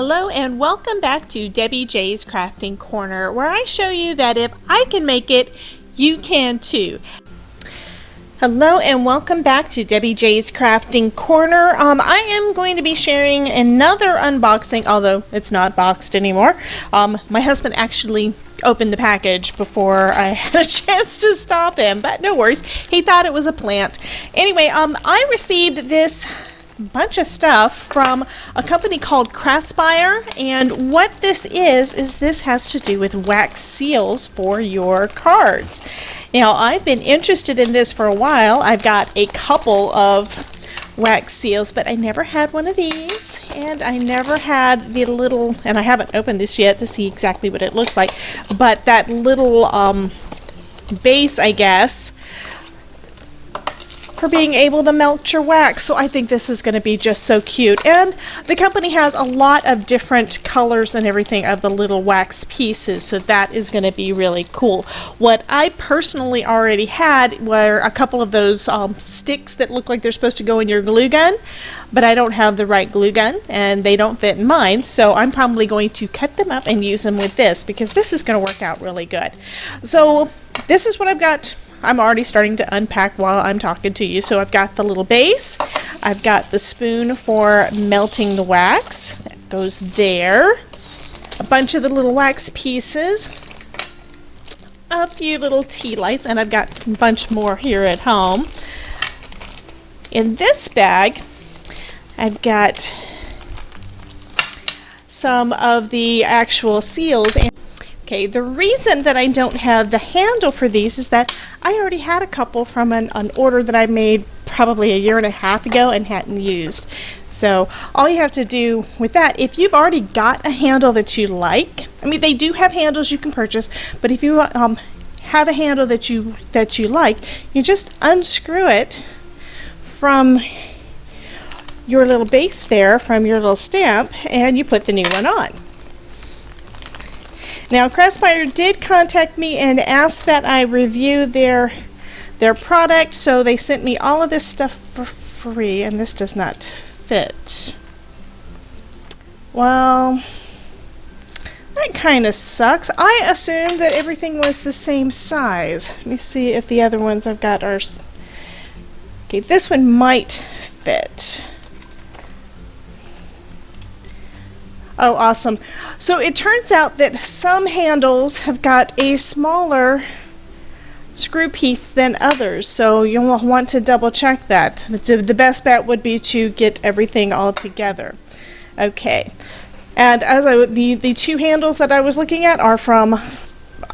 Hello and welcome back to Debbie J's Crafting Corner, where I show you that if I can make it, you can too. Hello and welcome back to Debbie J's Crafting Corner. I am going to be sharing another unboxing, although it's not boxed anymore. My husband actually opened the package before I had a chance to stop him, but no worries. He thought it was a plant. Anyway, I received this bunch of stuff from a company called Craspire, and what this is this has to do with wax seals for your cards. Now, I've been interested in this for a while. I've got a couple of wax seals, but I never had one of these, and I never had the little, and I haven't opened this yet to see exactly what it looks like, but that little base, I guess, for being able to melt your wax. So I think this is going to be just so cute. And the company has a lot of different colors and everything of the little wax pieces, so that is going to be really cool. What I personally already had were a couple of those sticks that look like they're supposed to go in your glue gun, but I don't have the right glue gun and they don't fit in mine, so I'm probably going to cut them up and use them with this because this is going to work out really good. So this is what I've got. I'm already starting to unpack while I'm talking to you. So I've got the little base, I've got the spoon for melting the wax, that goes there, a bunch of the little wax pieces, a few little tea lights, and I've got a bunch more here at home. In this bag, I've got some of the actual seals. Okay, the reason that I don't have the handle for these is that I already had a couple from an order that I made probably a year and a half ago and hadn't used. So all you have to do with that, if you've already got a handle that you like, I mean, they do have handles you can purchase, but if you have a handle that you like, you just unscrew it from your little base there, from your little stamp, and you put the new one on. Now, Craspire did contact me and asked that I review their product, so they sent me all of this stuff for free, and this does not fit. Well, that kind of sucks. I assumed that everything was the same size. Let me see if the other ones I've got are... Okay, this one might fit. Oh, awesome. So it turns out that some handles have got a smaller screw piece than others, so you'll want to double check that. The best bet would be to get everything all together. Okay, and as the two handles that I was looking at are from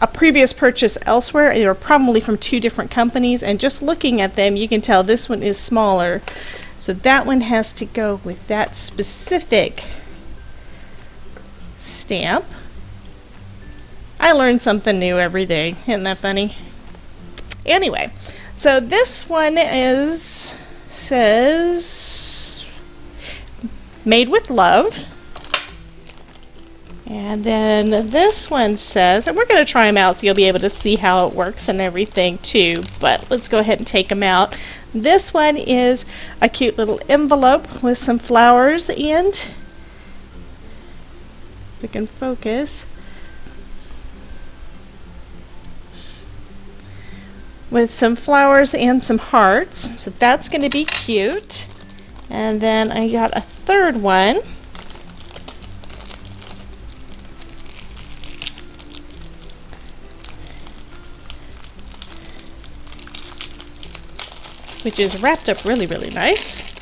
a previous purchase elsewhere. They were probably from two different companies, and just looking at them you can tell this one is smaller, so that one has to go with that specific stamp. I learn something new every day. Isn't that funny? Anyway, so this one says made with love, and then this one says, and we're going to try them out so you'll be able to see how it works and everything too, but let's go ahead and take them out. This one is a cute little envelope with some flowers, and we can focus, with some flowers and some hearts, so that's going to be cute. And then I got a third one, which is wrapped up really, really nice.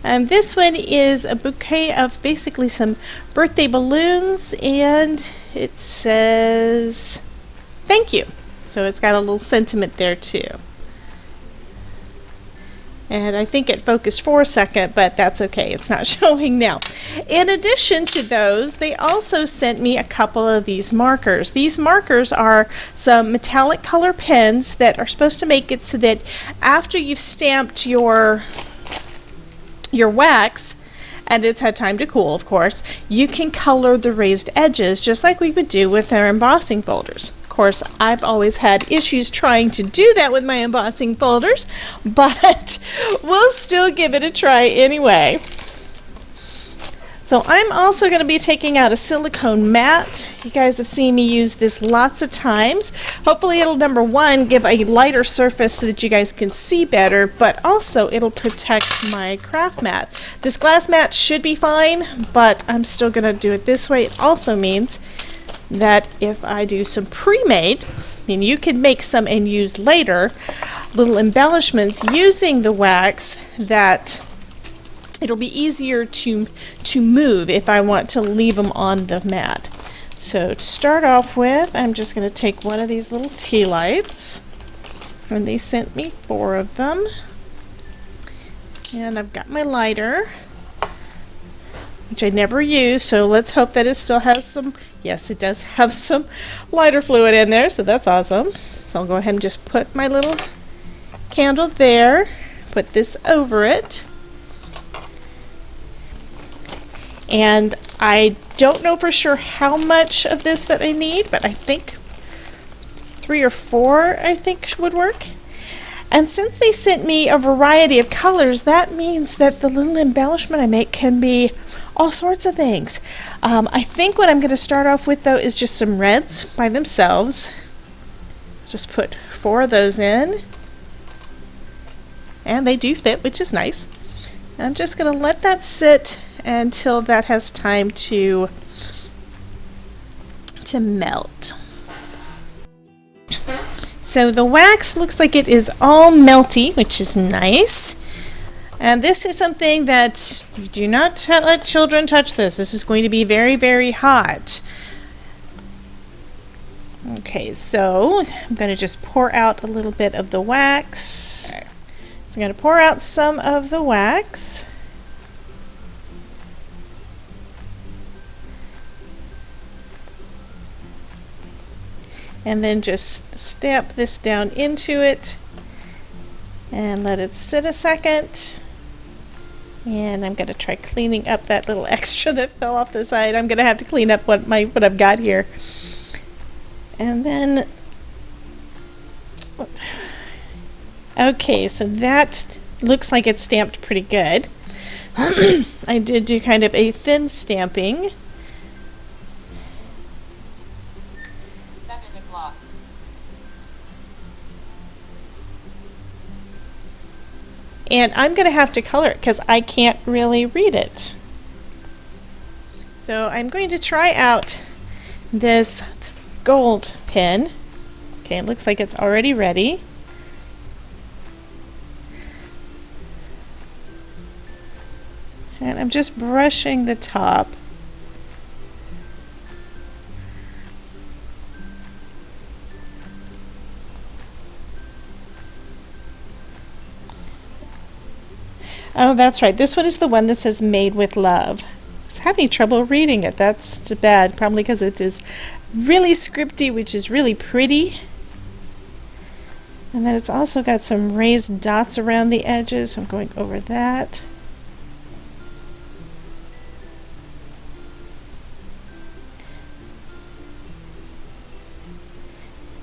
And this one is a bouquet of basically some birthday balloons, and it says thank you. So it's got a little sentiment there too. And I think it focused for a second, but that's okay. It's not showing now. In addition to those, they also sent me a couple of these markers. These markers are some metallic color pens that are supposed to make it so that after you've stamped your wax, and it's had time to cool, of course, you can color the raised edges just like we would do with our embossing folders. Of course, I've always had issues trying to do that with my embossing folders, but we'll still give it a try anyway. So I'm also going to be taking out a silicone mat. You guys have seen me use this lots of times. Hopefully it'll, number one, give a lighter surface so that you guys can see better, but also it'll protect my craft mat. This glass mat should be fine, but I'm still going to do it this way. It also means that if I do some pre-made, and you can make some and use later, little embellishments using the wax, that it'll be easier to move if I want to leave them on the mat. So to start off with, I'm just going to take one of these little tea lights, and they sent me 4 of them. And I've got my lighter, which I never use, so let's hope that it still has some, yes, it does have some lighter fluid in there, so that's awesome. So I'll go ahead and just put my little candle there, put this over it. And I don't know for sure how much of this that I need, but I think 3 or 4 I think would work. And since they sent me a variety of colors, that means that the little embellishment I make can be all sorts of things. I think what I'm going to start off with, though, is just some reds by themselves. Just put 4 of those in. And they do fit, which is nice. I'm just going to let that sit until that has time to melt. So the wax looks like it is all melty, which is nice. And this is something that you do not let children touch this. This is going to be very, very hot. Okay, so I'm going to just pour out a little bit of the wax. So I'm going to pour out some of the wax. And then just stamp this down into it and let it sit a second. And I'm going to try cleaning up that little extra that fell off the side. I'm going to have to clean up what I've got here. And then, okay, so that looks like it's stamped pretty good. I did do kind of a thin stamping. And I'm going to have to color it because I can't really read it. So I'm going to try out this gold pen. Okay, it looks like it's already ready. And I'm just brushing the top. Oh, that's right. This one is the one that says Made with Love. I was having trouble reading it. That's too bad. Probably because it is really scripty, which is really pretty. And then it's also got some raised dots around the edges. So I'm going over that.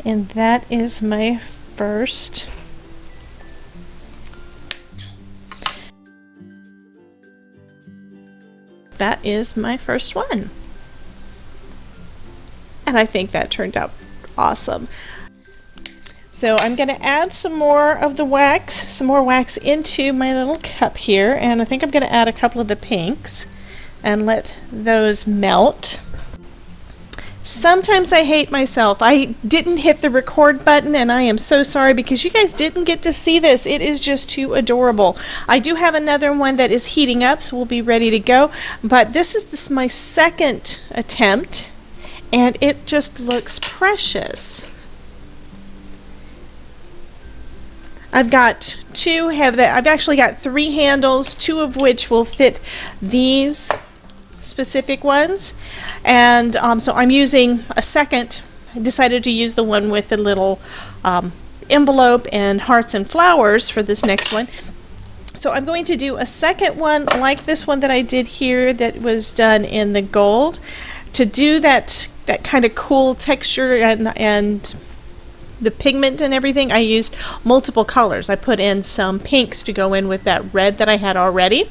And that is my first. That is my first one. And I think that turned out awesome. So I'm going to add some more of the wax, some more wax into my little cup here. And I think I'm going to add a couple of the pinks and let those melt. Sometimes I hate myself. I didn't hit the record button and I am so sorry because you guys didn't get to see this. It is just too adorable. I do have another one that is heating up, so we'll be ready to go. But this is my second attempt and it just looks precious. I've got I've actually got 3 handles, 2 of which will fit these specific ones, and so I'm using a second. I decided to use the one with the little envelope and hearts and flowers for this next one. So I'm going to do a second one like this one that I did here that was done in the gold. To do that kind of cool texture and the pigment and everything, I used multiple colors. I put in some pinks to go in with that red that I had already.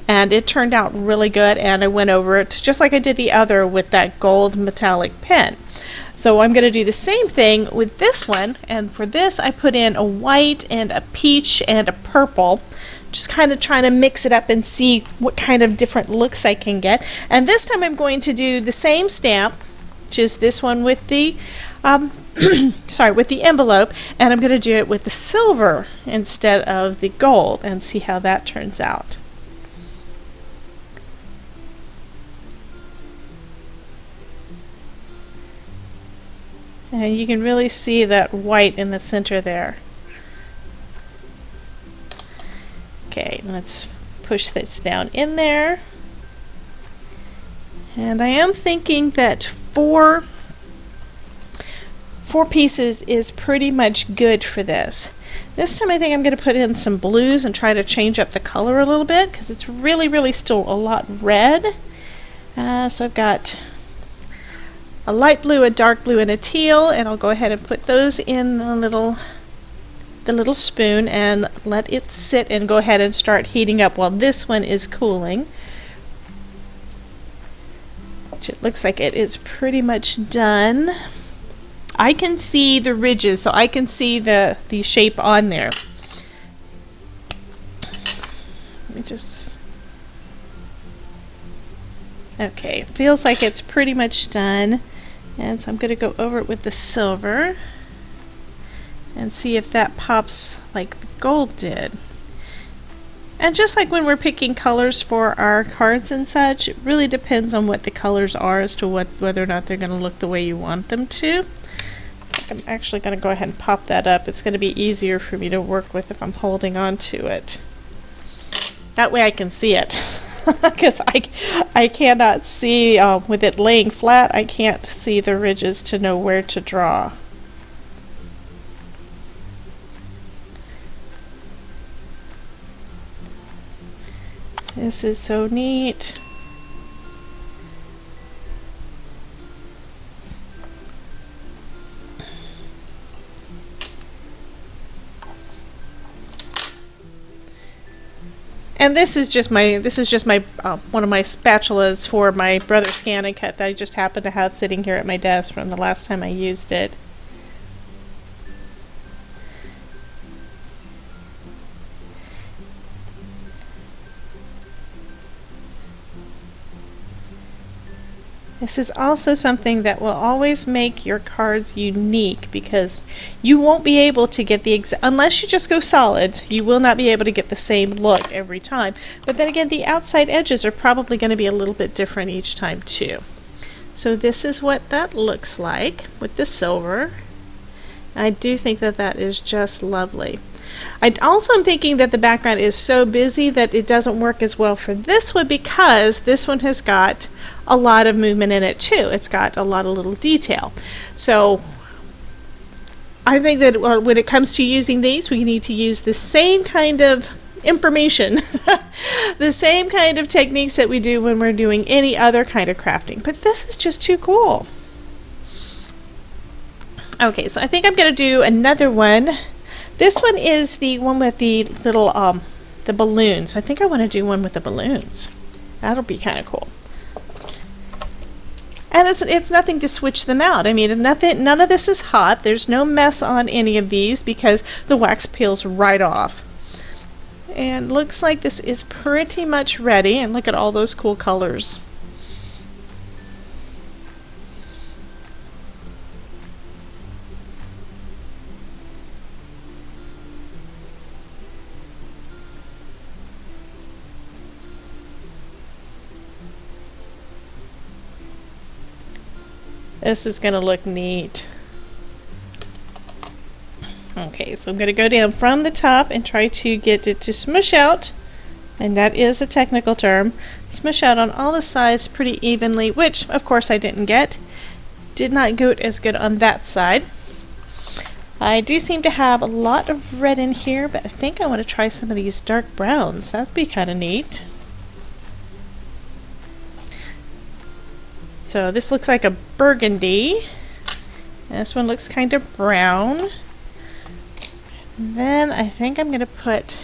and it turned out really good, and I went over it just like I did the other with that gold metallic pen. So I'm going to do the same thing with this one, and for this I put in a white and a peach and a purple, just kind of trying to mix it up and see what kind of different looks I can get. And this time I'm going to do the same stamp, which is this one with the sorry, with the envelope, and I'm going to do it with the silver instead of the gold and see how that turns out. And you can really see that white in the center there. Okay, let's push this down in there. And I am thinking that four pieces is pretty much good for this. This time I think I'm going to put in some blues and try to change up the color a little bit, because it's really still a lot red. So I've got a light blue, a dark blue, and a teal, and I'll go ahead and put those in the little spoon and let it sit and go ahead and start heating up while this one is cooling. Which it looks like it is pretty much done. I can see the ridges, so I can see the shape on there. Let me just... Okay, feels like it's pretty much done. And so I'm going to go over it with the silver and see if that pops like the gold did. And just like when we're picking colors for our cards and such, it really depends on what the colors are as to whether or not they're going to look the way you want them to. I'm actually going to go ahead and pop that up. It's going to be easier for me to work with if I'm holding on to it. That way I can see it. Because I cannot see, with it laying flat, I can't see the ridges to know where to draw. This is so neat. And this is just my one of my spatulas for my brother's scan and cut that I just happen to have sitting here at my desk from the last time I used it. This is also something that will always make your cards unique, because you won't be able to get unless you just go solid, you will not be able to get the same look every time. But then again, the outside edges are probably going to be a little bit different each time too. So this is what that looks like with the silver. I do think that that is just lovely. I also am thinking that the background is so busy that it doesn't work as well for this one, because this one has got a lot of movement in it too. It's got a lot of little detail. So I think that when it comes to using these, we need to use the same kind of information, the same kind of techniques that we do when we're doing any other kind of crafting. But this is just too cool. Okay, so I think I'm going to do another one. This one is the one with the little the balloons. I think I want to do one with the balloons. That'll be kind of cool. And it's nothing to switch them out. I mean, none of this is hot. There's no mess on any of these because the wax peels right off. And looks like this is pretty much ready. And look at all those cool colors. This is going to look neat. Okay, so I'm going to go down from the top and try to get it to smush out, and that is a technical term, smush out on all the sides pretty evenly, which of course I didn't get. Did not go as good on that side. I do seem to have a lot of red in here, but I think I want to try some of these dark browns. That'd be kind of neat. So this looks like a burgundy. This one looks kind of brown. And then I think I'm going to put,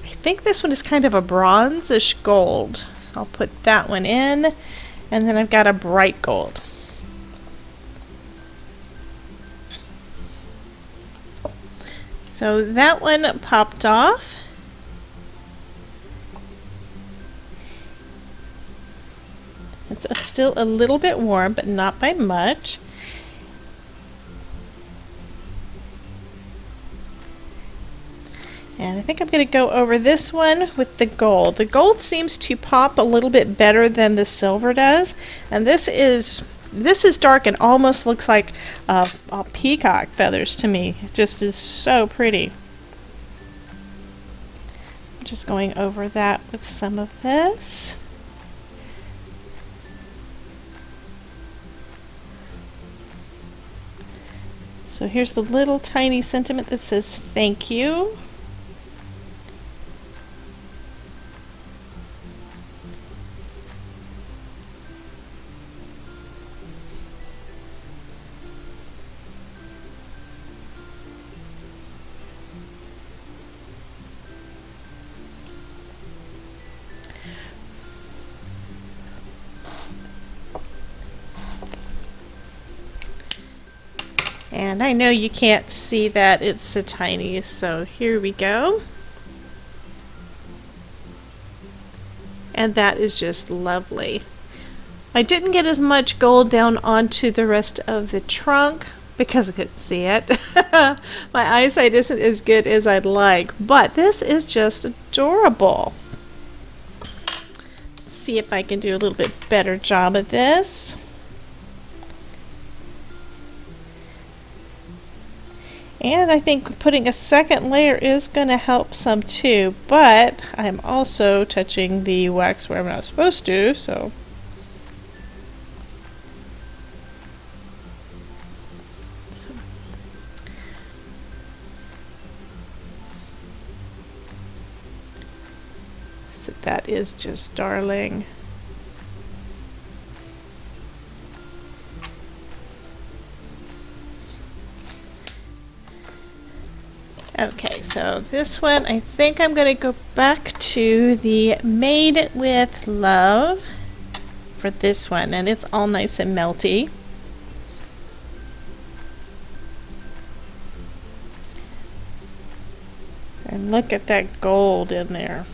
I think this one is kind of a bronzish gold. So I'll put that one in, and then I've got a bright gold. So that one popped off. It's still a little bit warm, but not by much. And I think I'm going to go over this one with the gold. The gold seems to pop a little bit better than the silver does. And this is dark and almost looks like peacock feathers to me. It just is so pretty. I'm just going over that with some of this. So here's the little tiny sentiment that says thank you. And I know you can't see that, it's so tiny, so here we go. And that is just lovely. I didn't get as much gold down onto the rest of the trunk because I couldn't see it. My eyesight isn't as good as I'd like, but this is just adorable. Let's see if I can do a little bit better job of this. And I think putting a second layer is going to help some too, but I'm also touching the wax where I'm not supposed to, so. So that is just darling. Okay, so this one, I think I'm going to go back to the Made with Love for this one, and it's all nice and melty. And look at that gold in there.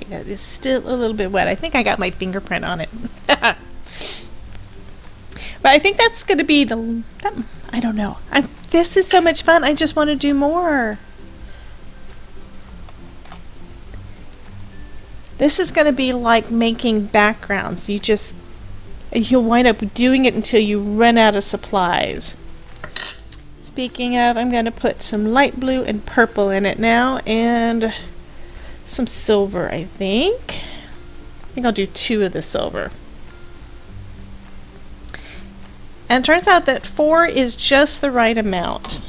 That is still a little bit wet. I think I got my fingerprint on it. But I think that's going to be I don't know. This is so much fun. I just want to do more. This is going to be like making backgrounds. You'll wind up doing it until you run out of supplies. Speaking of, I'm going to put some light blue and purple in it now, and some silver, I think. I think I'll do 2 of the silver. And it turns out that 4 is just the right amount.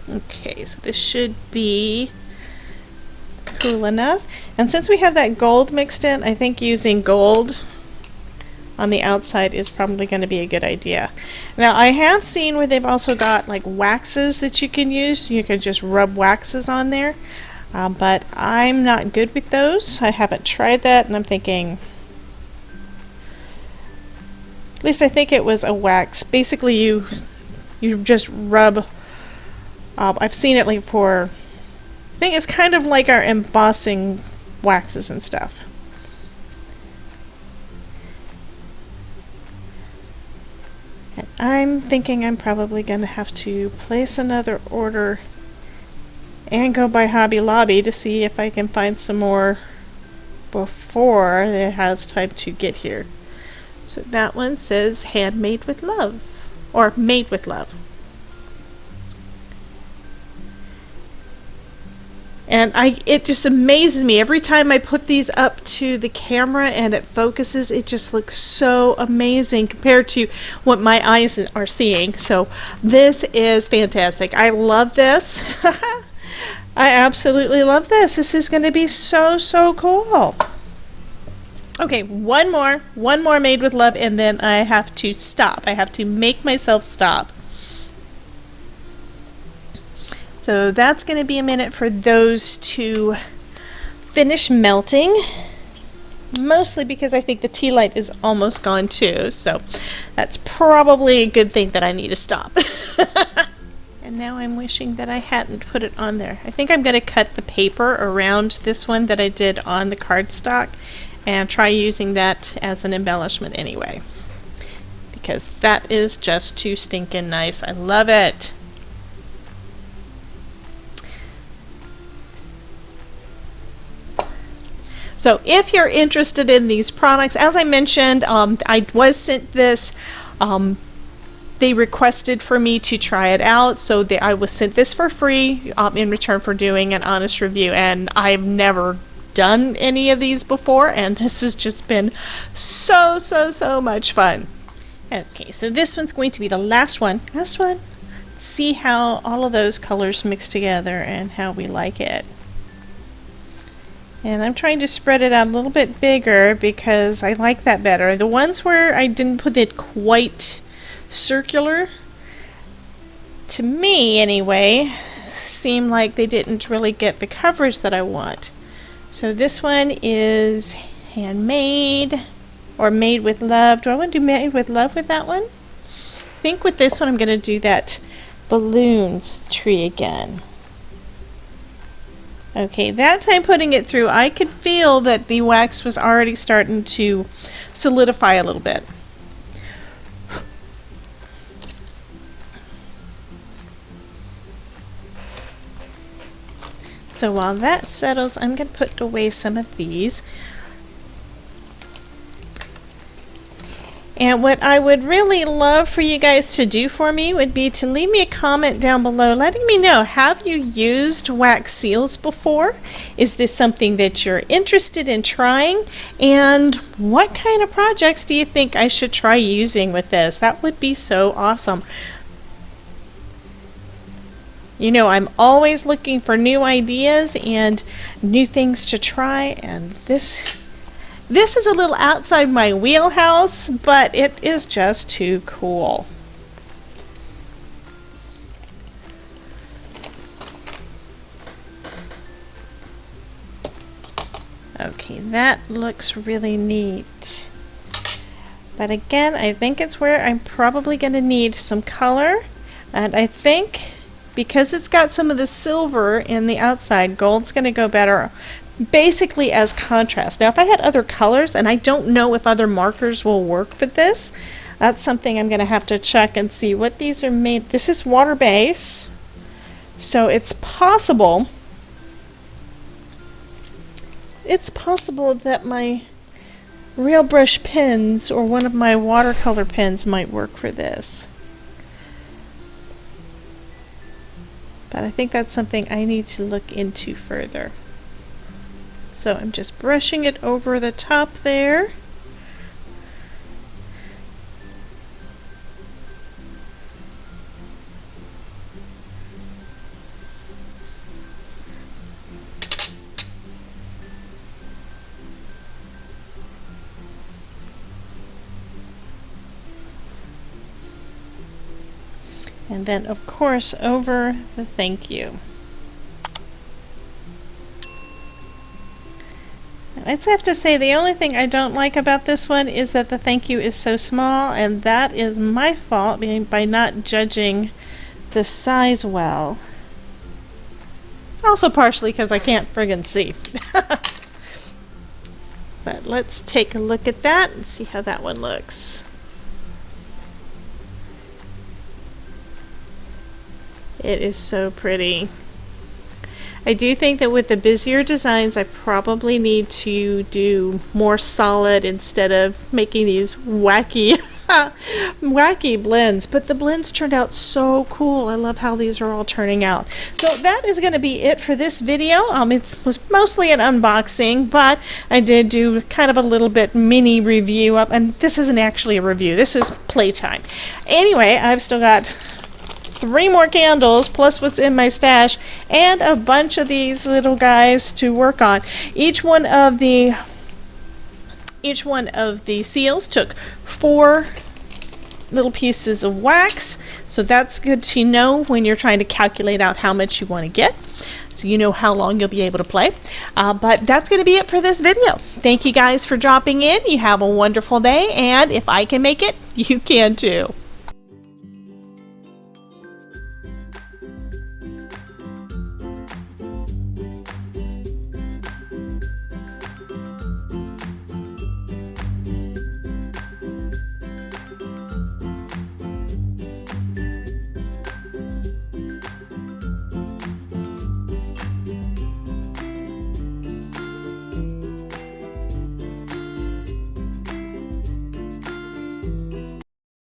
Okay, so this should be cool enough. And since we have that gold mixed in, I think using gold on the outside is probably going to be a good idea. Now I have seen where they've also got like waxes that you can use. You can just rub waxes on there, but I'm not good with those. I haven't tried that, and I'm thinking, at least I think it was a wax. Basically you just rub, I've seen it like for, I think it's kind of like our embossing waxes and stuff. And I'm thinking I'm probably going to have to place another order and go by Hobby Lobby to see if I can find some more before it has time to get here. So that one says handmade with love, or made with love. And it just amazes me every time I put these up to the camera and it focuses. It just looks so amazing compared to what my eyes are seeing. So this is fantastic. I love this. I absolutely love this. This is going to be so, so cool. Okay, one more made with love, and then I have to stop. I have to make myself stop. So that's going to be a minute for those to finish melting, mostly because I think the tea light is almost gone too, so that's probably a good thing that I need to stop. And now I'm wishing that I hadn't put it on there. I think I'm going to cut the paper around this one that I did on the cardstock and try using that as an embellishment anyway, because that is just too stinking nice. I love it. So if you're interested in these products, as I mentioned, I was sent this. They requested for me to try it out, so I was sent this for free in return for doing an honest review, and I've never done any of these before, and this has just been so much fun. Okay, so this one's going to be the last one. See how all of those colors mix together and how we like it. And I'm trying to spread it out a little bit bigger because I like that better. The ones where I didn't put it quite circular, to me anyway, seem like they didn't really get the coverage that I want. So this one is handmade or made with love. Do I want to do made with love with that one? I think with this one I'm going to do that balloons tree again. Okay, that time putting it through, I could feel that the wax was already starting to solidify a little bit. So while that settles, I'm going to put away some of these. And what I would really love for you guys to do for me would be to leave me a comment down below letting me know, have you used wax seals before? Is this something that you're interested in trying? And what kind of projects do you think I should try using with this? That would be so awesome. You know, I'm always looking for new ideas and new things to try, and this is a little outside my wheelhouse, but it is just too cool. Okay, that looks really neat. But again, I think it's where I'm probably going to need some color, and I think because it's got some of the silver in the outside, gold's going to go better basically as contrast. Now if I had other colors, and I don't know if other markers will work for this, that's something I'm going to have to check and see what these are made. This is water base, so it's possible that my real brush pens or one of my watercolor pens might work for this. But I think that's something I need to look into further. So I'm just brushing it over the top there. And then, of course, over the thank you. I'd have to say the only thing I don't like about this one is that the thank you is so small, and that is my fault by not judging the size well. Also partially because I can't friggin' see. But let's take a look at that and see how that one looks. It is so pretty. I do think that with the busier designs, I probably need to do more solid instead of making these wacky wacky blends, but the blends turned out so cool. I love how these are all turning out. So that is going to be it for this video. It was mostly an unboxing, but I did do kind of a little bit mini review up, and this isn't actually a review, this is playtime. Anyway, I've still got 3 more candles plus what's in my stash and a bunch of these little guys to work on. Each one of the seals took 4 little pieces of wax, so that's good to know when you're trying to calculate out how much you want to get, so you know how long you'll be able to play. But that's going to be it for this video. Thank you guys for dropping in. You have a wonderful day, and if I can make it, you can too.